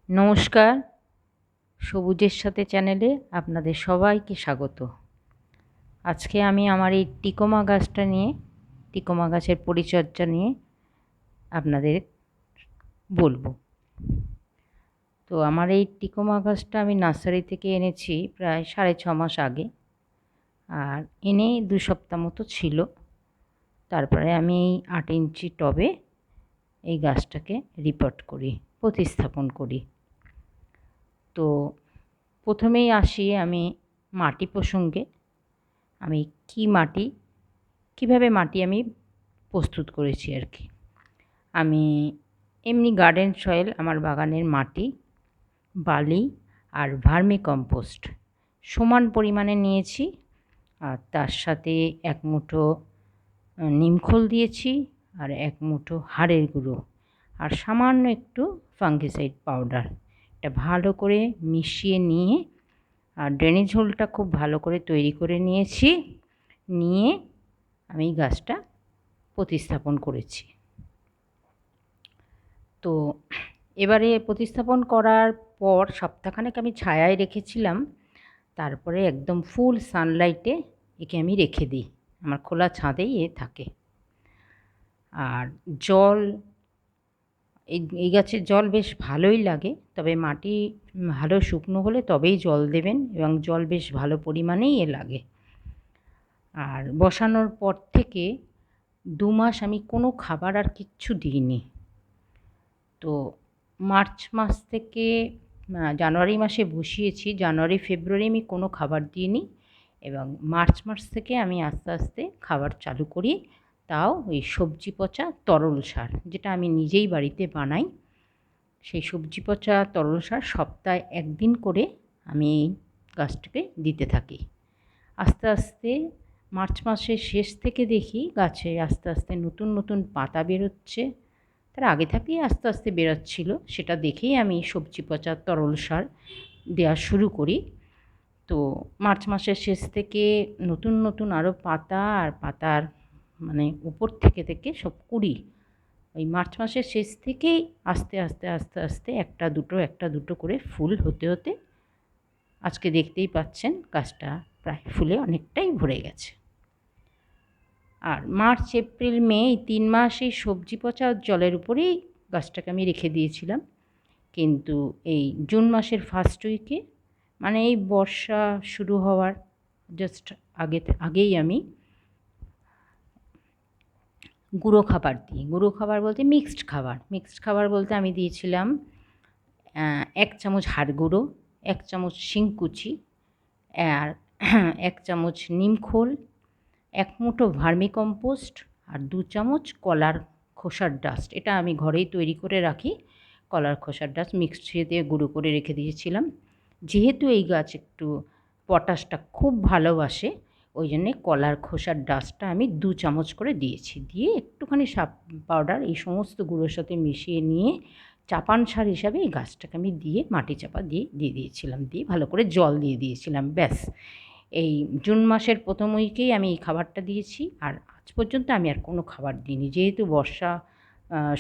নমস্কার, সবুজের সাথে চ্যানেলে আপনাদের সবাইকে স্বাগত। আজকে আমি আমার এই টিকোমা গাছটা নিয়ে, টিকোমা গাছের পরিচর্যা নিয়ে আপনাদের বলবো। তো আমার এই টিকোমা গাছটা আমি নার্সারি থেকে এনেছি প্রায় 6.5 মাস আগে, আর এনে 2 সপ্তাহ মতো ছিল। তারপরে আমি এই 8 ইঞ্চি টবে এই গাছটাকে প্রতিস্থাপন করি। তো প্রথমেই আসি আমি মাটি প্রসঙ্গে। আমি কিভাবে মাটি আমি প্রস্তুত করেছি আর কি। আমি এমনি গার্ডেন সয়েল, আমার বাগানের মাটি, বালি আর ভার্মি কম্পোস্ট সমান পরিমাণে নিয়েছি, আর তার সাথে 1 মুঠো নিমখোল দিয়েছি, আর 1 মুঠো হাড়ের গুঁড়ো, আর সামান্য একটু ফাঙ্গিসাইড পাউডার। এটা ভালো করে মিশিয়ে নিয়ে, আর ড্রেনেজ হোলটা খুব ভালো করে তৈরি করে নিয়েছি। নিয়ে আমি গাছটা প্রতিস্থাপন করেছি। তো এবারে প্রতিস্থাপন করার পর সপ্তাহখানেক আমি ছায়ায় রেখেছিলাম। তারপরে একদম ফুল সানলাইটে একে আমি রেখে দিই। আমার খোলা ছাদেই থাকে। আর জল, এই গাছের জল বেশ ভালোই লাগে, তবে মাটি ভালো শুকনো হলে তবেই জল দেবেন, এবং জল বেশ ভালো পরিমাণেই লাগে। আর বসানোর পর থেকে 2 মাস আমি কোনো খাবার আর কিচ্ছু দিইনি। তো মার্চ মাস থেকে জানুয়ারি মাসে বসিয়েছি, জানুয়ারি ফেব্রুয়ারি আমি কোনো খাবার দিইনি, এবং মার্চ মাস থেকে আমি আস্তে আস্তে খাবার চালু করি। তাও ওই সবজি পচা তরল সার, যেটা আমি নিজেই বাড়িতে বানাই, সেই সবজি পচা তরল সার সপ্তাহে 1 দিন করে আমি এই গাছটাকে দিতে থাকি। আস্তে আস্তে মার্চ মাসের শেষ থেকে দেখি গাছে আস্তে আস্তে নতুন নতুন পাতা বেরোচ্ছে। তার আগে থেকেই আস্তে আস্তে বেরোচ্ছিল, সেটা দেখেই আমি সবজি পচা তরল সার দেওয়া শুরু করি। তো মার্চ মাসের শেষ থেকে নতুন নতুন আরও পাতা, আর পাতার মানে উপর থেকে সব কুড়ি, ওই মার্চ মাসের শেষ থেকেই আস্তে আস্তে আস্তে আস্তে একটা দুটো করে ফুল হতে হতে আজকে দেখতেই পাচ্ছেন গাছটা প্রায় ফুলে অনেকটাই ভরে গেছে। আর মার্চ এপ্রিল মে এই 3 মাস এই সবজি পচা জলের উপরেই গাছটাকে আমি রেখে দিয়েছিলাম। কিন্তু এই জুন মাসের ফার্স্ট উইকে, মানে এই বর্ষা শুরু হওয়ার জাস্ট আগেই আমি গুঁড়ো খাবার দিই। গুঁড়ো খাবার বলতে মিক্সড খাবার বলতে আমি দিয়েছিলাম 1 চামচ হাড় গুঁড়ো, 1 চামচ শিংকুচি, আর 1 চামচ নিমখোল, 1 মুঠো ভার্মি কম্পোস্ট, আর 2 চামচ কলার খোসার ডাস্ট। এটা আমি ঘরেই তৈরি করে রাখি। কলার খোসার ডাস্ট মিক্সিতে দিয়ে গুঁড়ো করে রেখে দিয়েছিলাম। যেহেতু এই গাছ একটু পটাশটা খুব ভালোবাসে, ওই জন্যে কলার খোসার ডাস্টটা আমি 2 চামচ করে দিয়েছি। দিয়ে একটুখানি সাব পাউডার এই সমস্ত গুঁড়োর সাথে মিশিয়ে নিয়ে চাপান সার হিসাবে এই গাছটাকে আমি দিয়ে মাটি চাপা দিয়ে দিয়েছিলাম। দিয়ে ভালো করে জল দিয়ে দিয়েছিলাম, ব্যাস। এই জুন মাসের প্রথম উইকেই আমি এই খাবারটা দিয়েছি, আর আজ পর্যন্ত আমি আর কোনো খাবার দিইনি। যেহেতু বর্ষা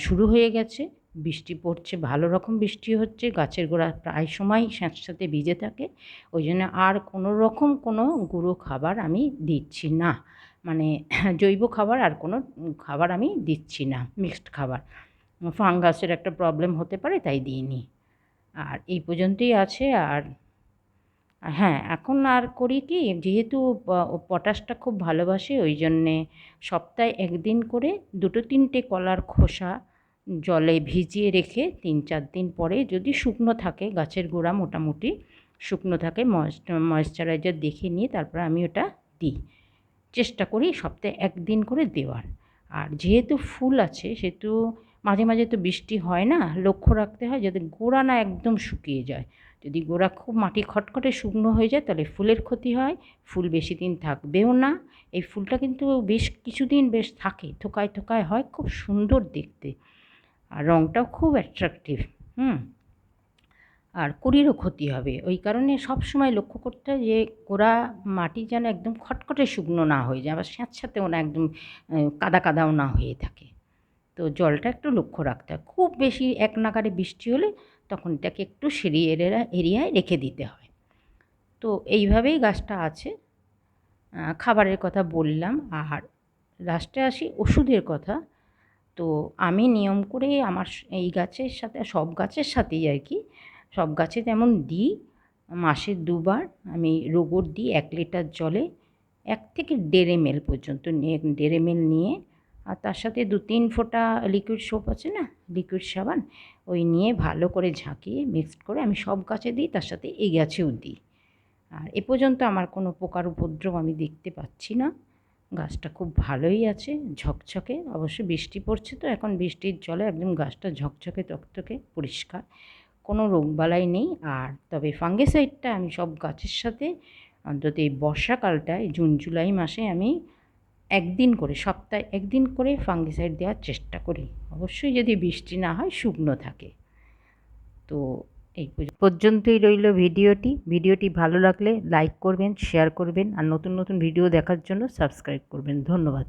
শুরু হয়ে গেছে, বৃষ্টি পড়ছে, ভালো রকম বৃষ্টি হচ্ছে, গাছের গোড়া প্রায় সময় স্যাঁতস্যাঁতে ভিজে থাকে, ওই জন্য আর কোনো রকম কোনো গুঁড়ো খাবার আমি দিচ্ছি না। মানে জৈব খাবার আর কোনো খাবার আমি দিচ্ছি না, মিক্সড খাবার। ফাঙ্গাসের একটা প্রবলেম হতে পারে, তাই দিইনি। আর এই পর্যন্তই আছে। আর হ্যাঁ, এখন আর করি কি, যেহেতু পটাশটা খুব ভালোবাসে, ওই জন্যে সপ্তাহে 1 দিন করে 2-3টে কলার খোসা জলে ভিজিয়ে রেখে 3-4 দিন পরে যদি শুকনো থাকে, গাছের গোড়া মোটামুটি শুকনো থাকে, ময়েশ্চারাইজার দেখে নিয়ে তারপরে আমি ওটা দিই। চেষ্টা করি সপ্তাহে 1 দিন করে দেওয়ার। আর যেহেতু ফুল আছে, সেহেতু মাঝে মাঝে তো বৃষ্টি হয় না, লক্ষ্য রাখতে হয় যাতে গোড়া না একদম শুকিয়ে যায়। যদি গোড়া খুব মাটি খটখটে শুকনো হয়ে যায়, তাহলে ফুলের ক্ষতি হয়, ফুল বেশি দিন থাকবেও না। এই ফুলটা কিন্তু বেশ কিছুদিন বেশ থাকে, থোকায় থোকায় হয়, খুব সুন্দর দেখতে, আর রঙটাও খুব অ্যাট্রাকটিভ। আর করিরও ক্ষতি হবে। ওই কারণে সব সময় লক্ষ্য করতে হয় যে গোড়া মাটি যেন একদম খটখটে শুকনো না হয়ে যায়, আবার স্যাঁতস্যাঁতেও না, একদম কাদা কাদাও না হয়ে থাকে। তো জলটা একটু লক্ষ্য রাখতে হয়। খুব বেশি এক নাগাড়ে বৃষ্টি হলে তখন এটাকে একটু সিঁড়ি এরিয়ায় রেখে দিতে হয়। তো এইভাবেই গাছটা আছে। খাবারের কথা বললাম, আর লাস্টে আসি ওষুধের কথা। তো আমি নিয়ম করে আমার এই গাছের সাথে, সব গাছের সাথেই আর কি, সব গাছে যেমন দিই, মাসে 2 বার আমি রোগর দিই 1 লিটার জলে 1 থেকে 1.5 ml পর্যন্ত নিয়ে, 1.5 ml নিয়ে, আর তার সাথে 2-3 ফোঁটা লিকুইড সোপ আছে না, লিকুইড সাবান, ওই নিয়ে ভালো করে ঝাঁকিয়ে মিক্সড করে আমি সব গাছে দিই, তার সাথে এই গাছেও দিই। আর এ পর্যন্ত আমার কোনো পোকার উপদ্রব আমি দেখতে পাচ্ছি না। গাছটা খুব ভালোই আছে, ঝকঝকে। অবশ্য বৃষ্টি পড়ছে, তো এখন বৃষ্টির জলে একদম গাছটা ঝকঝকে তকতকে পরিষ্কার, কোনো রোগবালাই নেই। আর তবে ফাঙ্গিসাইডটা আমি সব গাছের সাথে অন্তত এই বর্ষাকালটায়, জুন জুলাই মাসে আমি 1 দিন করে, সপ্তাহে 1 দিন করে ফাঙ্গিসাইড দেওয়ার চেষ্টা করি। অবশ্যই যদি বৃষ্টি না হয়, শুকনো থাকে। তো এই পর্যন্তই রইল ভিডিওটি ভালো লাগলে লাইক করবেন, শেয়ার করবেন, আর নতুন নতুন ভিডিও দেখার জন্য সাবস্ক্রাইব করবেন। ধন্যবাদ।